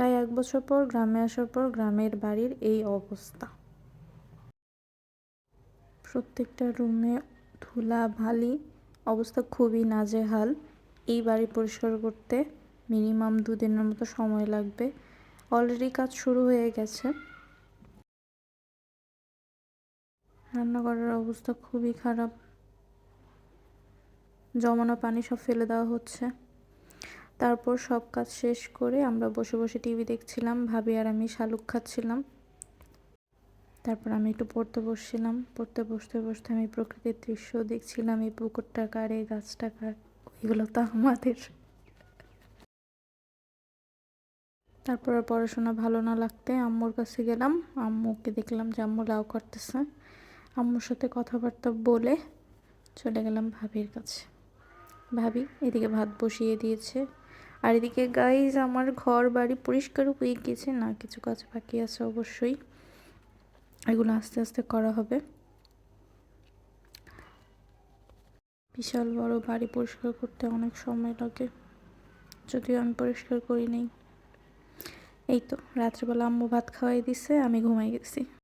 প্রায় 1 বছর পর গ্রামে আসার পর গ্রামের বাড়ির এই অবস্থা। প্রত্যেকটা রুমে ধুলাবালি, অবস্থা খুবই নাজেহাল। এই বাড়ি পরিষ্কার করতে মিনিমাম 2 দিনের মতো সময় লাগবে। অলরেডি কাজ শুরু হয়ে গেছে। রান্নাঘরের অবস্থা খুবই খারাপ, জমানো পানি সব ফেলে দেওয়া হচ্ছে। তারপর সব কাজ শেষ করে আমরা বসে বসে টিভি দেখছিলাম, ভাবি আর আমি শালুক খাচ্ছিলাম। তারপর আমি একটু পড়তে বসছিলাম। পড়তে বসতে বসতে আমি প্রকৃতির দৃশ্য দেখছিলাম, এই পুকুরটা কার, এই গাছটা কার, এগুলো তো আমাদের। তারপর আর পড়াশোনা ভালো না লাগতে আম্মুর কাছে গেলাম। আম্মুকে দেখলাম যে আম্মু লাউ করতেছে। আম্মুর সাথে কথাবার্তা বলে চলে গেলাম ভাবির কাছে। ভাবি এদিকে ভাত বসিয়ে দিয়েছে, আর এদিকে গাইজ আমার ঘর বাড়ি পরিষ্কার হয়ে গিয়েছে, না কিছু কাজ বাকি আছে অবশ্যই, এগুলো আস্তে আস্তে করা হবে। বিশাল বড় বাড়ি পরিষ্কার করতে অনেক সময় লাগে, যদিও আমি পরিষ্কার করি নাই। এই তো রাত্রেবেলা আম্মু ভাত খাওয়াই দিছে, আমি ঘুমাই গেছি।